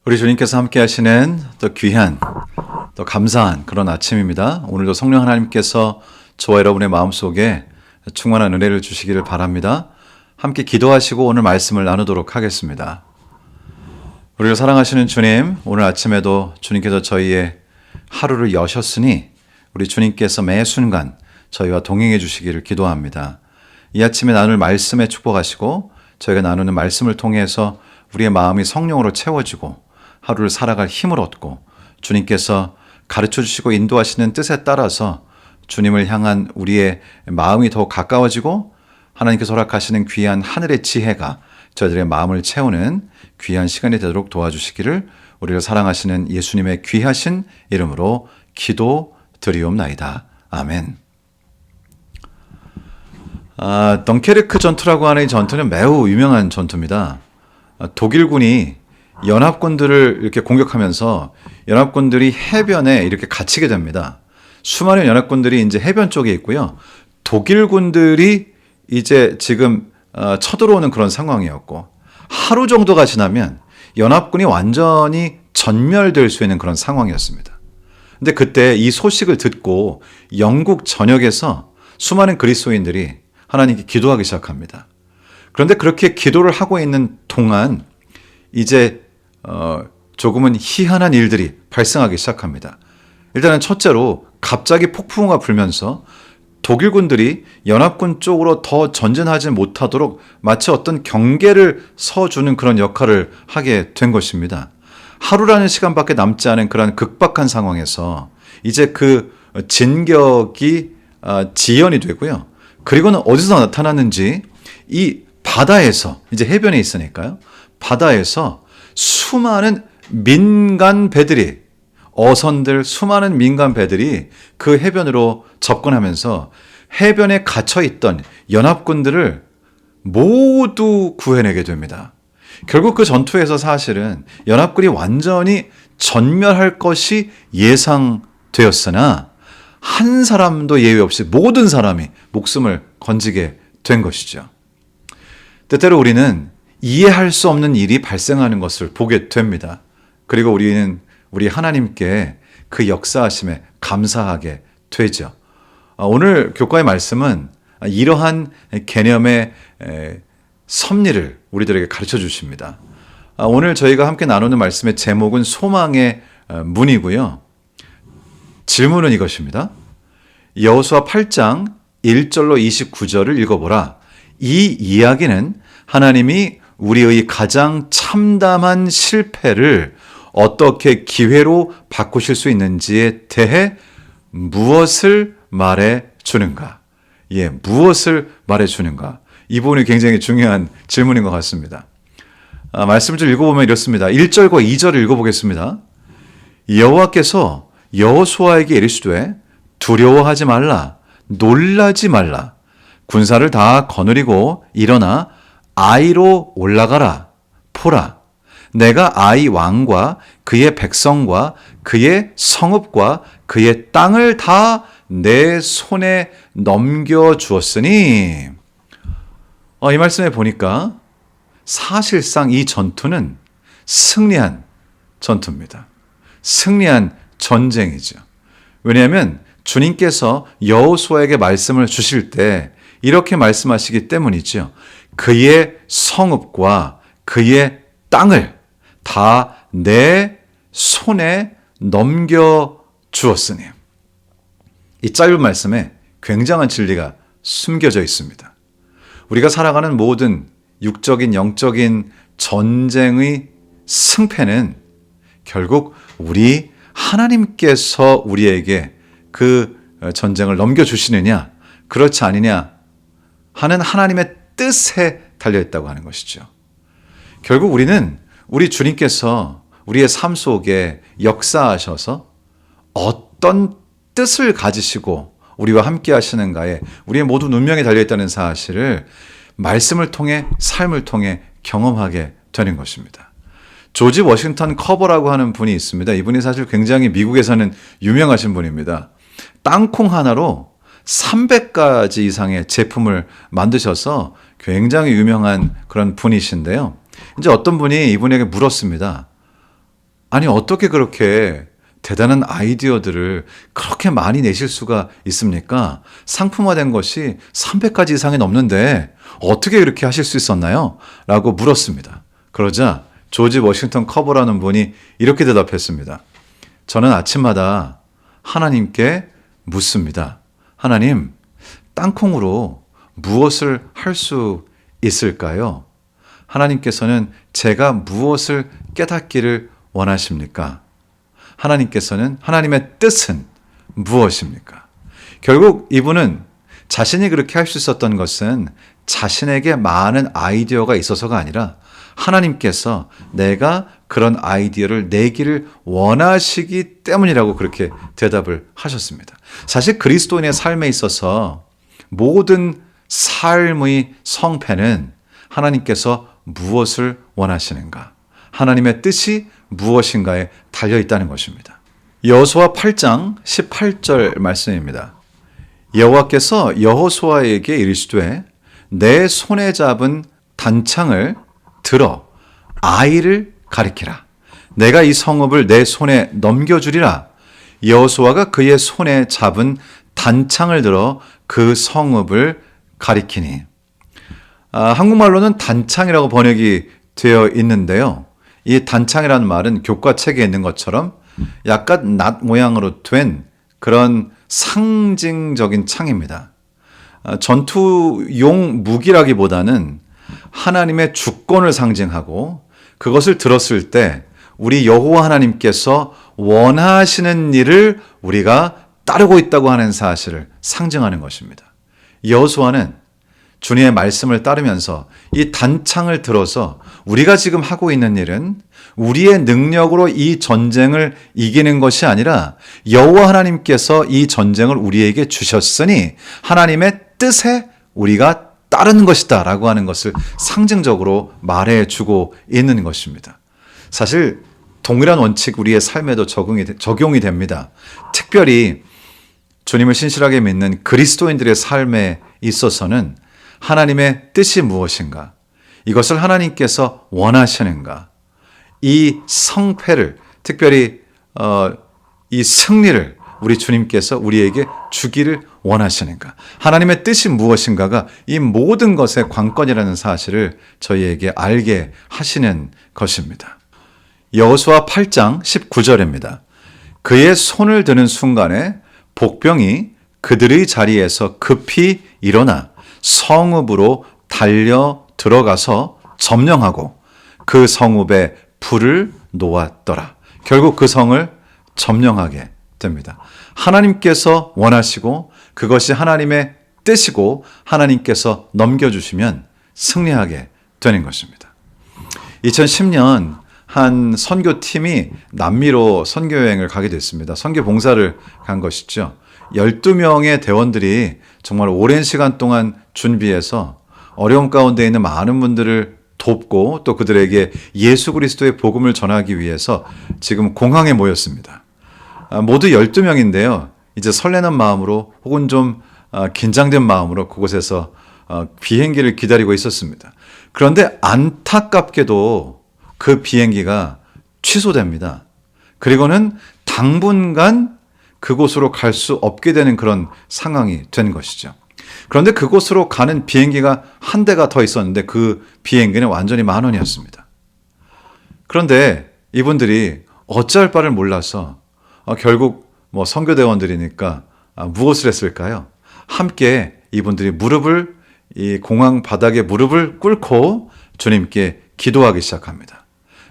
우리 주님께서 함께 하시는 또 귀한 또 감사한 그런 아침입니다. 오늘도 성령 하나님께서 저와 여러분의 마음속에 충만한 은혜를 주시기를 바랍니다. 함께 기도하시고 오늘 말씀을 나누도록 하겠습니다. 우리를 사랑하시는 주님, 오늘 아침에도 주님께서 저희의 하루를 여셨으니 우리 주님께서 매 순간 저희와 동행해 주시기를 기도합니다. 이 아침에 나눌 말씀에 축복하시고 저희가 나누는 말씀을 통해서 우리의 마음이 성령으로 채워지고 하루를 살아갈 힘을 얻고 주님께서 가르쳐 주시고 인도하시는 뜻에 따라서 주님을 향한 우리의 마음이 더욱 가까워지고 하나님께서 허락하시는 귀한 하늘의 지혜가 저희들의 마음을 채우는 귀한 시간이 되도록 도와주시기를 우리를 사랑하시는 예수님의 귀하신 이름으로 기도드리옵나이다. 아멘. 덩케르크 전투라고 하는 이 전투는 매우 유명한 전투입니다. 독일군이 연합군들을 이렇게 공격하면서 연합군들이 해변에 이렇게 갇히게 됩니다. 수많은 연합군들이 이제 해변 쪽에 있고요. 독일군들이 이제 지금 쳐들어오는 그런 상황이었고, 하루 정도가 지나면 연합군이 완전히 전멸될 수 있는 그런 상황이었습니다. 근데 그때 이 소식을 듣고 영국 전역에서 수많은 그리스도인들이 하나님께 기도하기 시작합니다. 그런데 그렇게 기도를 하고 있는 동안 이제 조금은 희한한 일들이 발생하기 시작합니다. 일단은 첫째로 갑자기 폭풍우가 불면서 독일군들이 연합군 쪽으로 더 전진하지 못하도록 마치 어떤 경계를 서주는 그런 역할을 하게 된 것입니다. 하루라는 시간밖에 남지 않은 그런 극박한 상황에서 이제 그 진격이 지연이 되고요. 그리고는 어디서 나타났는지 이 바다에서, 이제 해변에 있으니까요, 바다에서 수많은 민간 배들이, 어선들, 수많은 민간 배들이 그 해변으로 접근하면서 해변에 갇혀있던 연합군들을 모두 구해내게 됩니다. 결국 그 전투에서 사실은 연합군이 완전히 전멸할 것이 예상되었으나 한 사람도 예외 없이 모든 사람이 목숨을 건지게 된 것이죠. 때때로 우리는 이해할 수 없는 일이 발생하는 것을 보게 됩니다. 그리고 우리는 우리 하나님께 그 역사하심에 감사하게 되죠. 오늘 교과의 말씀은 이러한 개념의 섭리를 우리들에게 가르쳐 주십니다. 오늘 저희가 함께 나누는 말씀의 제목은 소망의 문이고요. 질문은 이것입니다. 여호수아 8장 1절로 29절을 읽어보라. 이 이야기는 하나님이 우리의 가장 참담한 실패를 어떻게 기회로 바꾸실 수 있는지에 대해 무엇을 말해 주는가? 무엇을 말해 주는가? 이 부분이 굉장히 중요한 질문인 것 같습니다. 말씀을 좀 읽어보면 이렇습니다. 1절과 2절을 읽어보겠습니다. 여호와께서 여호수아에게 이르시되 두려워하지 말라, 놀라지 말라. 군사를 다 거느리고 일어나 아이로 올라가라. 보라, 내가 아이 왕과 그의 백성과 그의 성읍과 그의 땅을 다 내 손에 넘겨주었으니. 이 말씀에 보니까 사실상 이 전투는 승리한 전투입니다. 승리한 전쟁이죠. 왜냐하면 주님께서 여호수아에게 말씀을 주실 때 이렇게 말씀하시기 때문이죠. 그의 성읍과 그의 땅을 다 내 손에 넘겨주었으니. 이 짧은 말씀에 굉장한 진리가 숨겨져 있습니다. 우리가 살아가는 모든 육적인, 영적인 전쟁의 승패는 결국 우리 하나님께서 우리에게 그 전쟁을 넘겨주시느냐, 그렇지 않느냐 하는 하나님의 뜻에 달려있다고 하는 것이죠. 결국 우리는 우리 주님께서 우리의 삶 속에 역사하셔서 어떤 뜻을 가지시고 우리와 함께 하시는가에 우리의 모든 운명이 달려있다는 사실을 말씀을 통해, 삶을 통해 경험하게 되는 것입니다. 조지 워싱턴 커버라고 하는 분이 있습니다. 이분이 사실 굉장히 미국에서는 유명하신 분입니다. 땅콩 하나로 300가지 이상의 제품을 만드셔서 굉장히 유명한 그런 분이신데요. 이제 어떤 분이 이분에게 물었습니다. 아니, 어떻게 그렇게 대단한 아이디어들을 그렇게 많이 내실 수가 있습니까? 상품화된 것이 300가지 이상이 넘는데 어떻게 이렇게 하실 수 있었나요? 라고 물었습니다. 그러자 조지 워싱턴 커버라는 분이 이렇게 대답했습니다. 저는 아침마다 하나님께 묻습니다. 하나님, 땅콩으로 무엇을 할 수 있을까요? 하나님께서는 제가 무엇을 깨닫기를 원하십니까? 하나님께서는 하나님의 뜻은 무엇입니까? 결국 이분은 자신이 그렇게 할 수 있었던 것은 자신에게 많은 아이디어가 있어서가 아니라 하나님께서 내가 그런 아이디어를 내기를 원하시기 때문이라고 그렇게 대답을 하셨습니다. 사실 그리스도인의 삶에 있어서 모든 삶의 성패는 하나님께서 무엇을 원하시는가, 하나님의 뜻이 무엇인가에 달려 있다는 것입니다. 여호수아 8장 18절 말씀입니다. 여호와께서 여호수아에게 이르시되 내 손에 잡은 단창을 들어 아이를 가리키라. 내가 이 성읍을 내 손에 넘겨주리라. 여호수아가 그의 손에 잡은 단창을 들어 그 성읍을 가리키니. 한국말로는 단창이라고 번역이 되어 있는데요. 이 단창이라는 말은 교과책에 있는 것처럼 약간 낫 모양으로 된 그런 상징적인 창입니다. 전투용 무기라기보다는 하나님의 주권을 상징하고 그것을 들었을 때 우리 여호와 하나님께서 원하시는 일을 우리가 따르고 있다고 하는 사실을 상징하는 것입니다. 여호수아는 주님의 말씀을 따르면서 이 단창을 들어서 우리가 지금 하고 있는 일은 우리의 능력으로 이 전쟁을 이기는 것이 아니라 여호와 하나님께서 이 전쟁을 우리에게 주셨으니 하나님의 뜻에 우리가 따르는 것이다 라고 하는 것을 상징적으로 말해주고 있는 것입니다. 사실 동일한 원칙 우리의 삶에도 적용이 됩니다. 특별히 주님을 신실하게 믿는 그리스도인들의 삶에 있어서는 하나님의 뜻이 무엇인가? 이것을 하나님께서 원하시는가? 이 성패를, 특별히 이 승리를 우리 주님께서 우리에게 주기를 원하시는가? 하나님의 뜻이 무엇인가가 이 모든 것의 관건이라는 사실을 저희에게 알게 하시는 것입니다. 여호수아 8장 19절입니다. 그의 손을 드는 순간에 복병이 그들의 자리에서 급히 일어나 성읍으로 달려 들어가서 점령하고 그 성읍에 불을 놓았더라. 결국 그 성을 점령하게 됩니다. 하나님께서 원하시고 그것이 하나님의 뜻이고 하나님께서 넘겨주시면 승리하게 되는 것입니다. 2010년 한 선교팀이 남미로 선교여행을 가게 됐습니다. 선교 봉사를 간 것이죠. 12명의 대원들이 정말 오랜 시간 동안 준비해서 어려움 가운데 있는 많은 분들을 돕고 또 그들에게 예수 그리스도의 복음을 전하기 위해서 지금 공항에 모였습니다. 모두 12명인데요. 이제 설레는 마음으로 혹은 좀 긴장된 마음으로 그곳에서 비행기를 기다리고 있었습니다. 그런데 안타깝게도 그 비행기가 취소됩니다. 그리고는 당분간 그곳으로 갈 수 없게 되는 그런 상황이 된 것이죠. 그런데 그곳으로 가는 비행기가 한 대가 더 있었는데 그 비행기는 완전히 만원이었습니다. 그런데 이분들이 어찌할 바를 몰라서 결국 선교대원들이니까 무엇을 했을까요? 함께 이분들이 이 공항 바닥에 무릎을 꿇고 주님께 기도하기 시작합니다.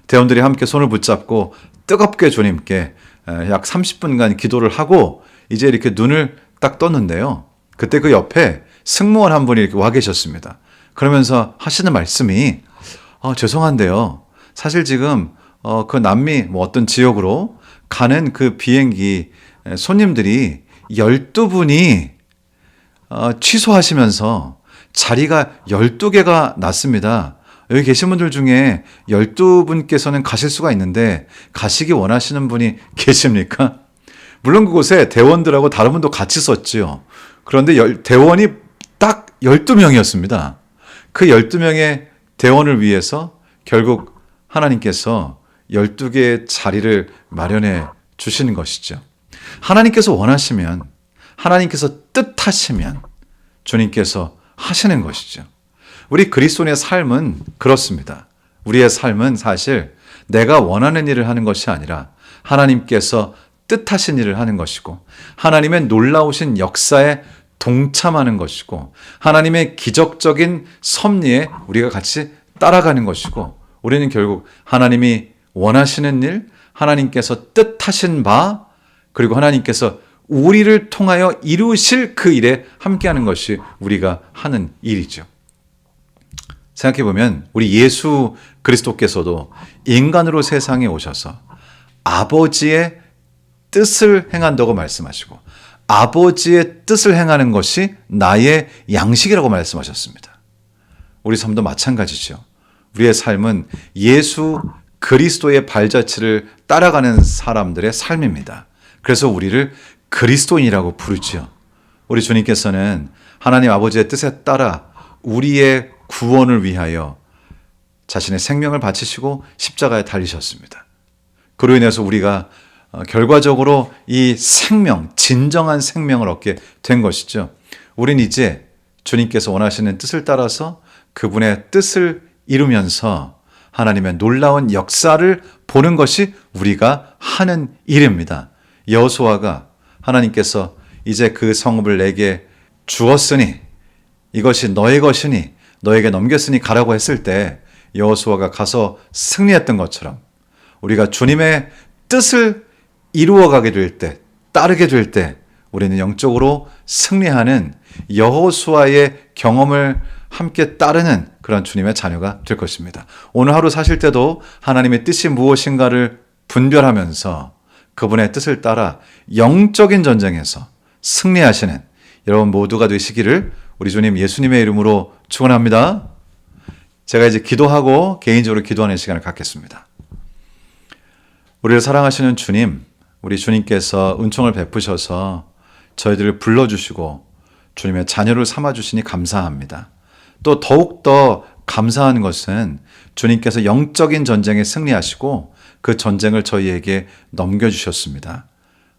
대원들이 함께 손을 붙잡고 뜨겁게 주님께 약 30분간 기도를 하고 이제 이렇게 눈을 딱 떴는데요. 그때 그 옆에 승무원 한 분이 이렇게 와 계셨습니다. 그러면서 하시는 말씀이 죄송한데요. 사실 지금 그 남미 어떤 지역으로 가는 그 비행기 손님들이 12분이 취소하시면서 자리가 12개가 났습니다. 여기 계신 분들 중에 12분께서는 가실 수가 있는데 가시기 원하시는 분이 계십니까? 물론 그곳에 대원들하고 다른 분도 같이 썼지요. 그런데 대원이 딱 12명이었습니다. 그 12명의 대원을 위해서 결국 하나님께서 12개의 자리를 마련해 주시는 것이죠. 하나님께서 원하시면, 하나님께서 뜻하시면 주님께서 하시는 것이죠. 우리 그리스도인의 삶은 그렇습니다. 우리의 삶은 사실 내가 원하는 일을 하는 것이 아니라 하나님께서 뜻하신 일을 하는 것이고, 하나님의 놀라우신 역사에 동참하는 것이고, 하나님의 기적적인 섭리에 우리가 같이 따라가는 것이고, 우리는 결국 하나님이 원하시는 일, 하나님께서 뜻하신 바, 그리고 하나님께서 우리를 통하여 이루실 그 일에 함께하는 것이 우리가 하는 일이죠. 생각해보면 우리 예수 그리스도께서도 인간으로 세상에 오셔서 아버지의 뜻을 행한다고 말씀하시고, 아버지의 뜻을 행하는 것이 나의 양식이라고 말씀하셨습니다. 우리 삶도 마찬가지죠. 우리의 삶은 예수 그리스도의 발자취를 따라가는 사람들의 삶입니다. 그래서 우리를 그리스도인이라고 부르죠. 우리 주님께서는 하나님 아버지의 뜻에 따라 우리의 구원을 위하여 자신의 생명을 바치시고 십자가에 달리셨습니다. 그로 인해서 우리가 결과적으로 이 생명, 진정한 생명을 얻게 된 것이죠. 우린 이제 주님께서 원하시는 뜻을 따라서 그분의 뜻을 이루면서 하나님의 놀라운 역사를 보는 것이 우리가 하는 일입니다. 여호수아가 하나님께서 이제 그 성읍을 내게 주었으니 이것이 너의 것이니 너에게 넘겼으니 가라고 했을 때 여호수아가 가서 승리했던 것처럼 우리가 주님의 뜻을 이루어가게 될 때, 따르게 될 때 우리는 영적으로 승리하는 여호수아의 경험을 함께 따르는 그런 주님의 자녀가 될 것입니다. 오늘 하루 사실 때도 하나님의 뜻이 무엇인가를 분별하면서 그분의 뜻을 따라 영적인 전쟁에서 승리하시는 여러분 모두가 되시기를 우리 주님 예수님의 이름으로 축원합니다. 제가 이제 기도하고 개인적으로 기도하는 시간을 갖겠습니다. 우리를 사랑하시는 주님, 우리 주님께서 은총을 베푸셔서 저희들을 불러주시고 주님의 자녀를 삼아주시니 감사합니다. 또 더욱더 감사한 것은 주님께서 영적인 전쟁에 승리하시고 그 전쟁을 저희에게 넘겨주셨습니다.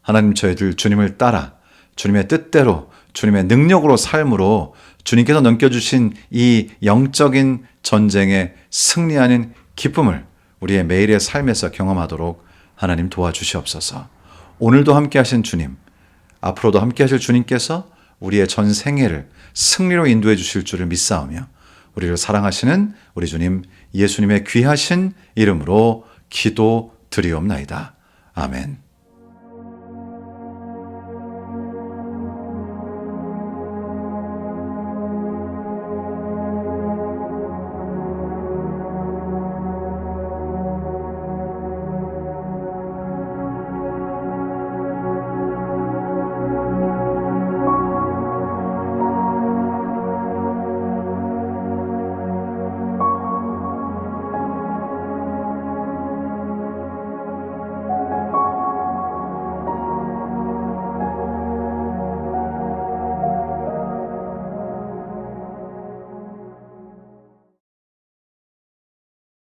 하나님, 저희들 주님을 따라 주님의 뜻대로 주님의 능력으로 삶으로 주님께서 넘겨주신 이 영적인 전쟁에 승리하는 기쁨을 우리의 매일의 삶에서 경험하도록 하나님 도와주시옵소서. 오늘도 함께 하신 주님, 앞으로도 함께 하실 주님께서 우리의 전 생애를 승리로 인도해 주실 줄을 믿사오며 우리를 사랑하시는 우리 주님 예수님의 귀하신 이름으로 기도드리옵나이다. 아멘.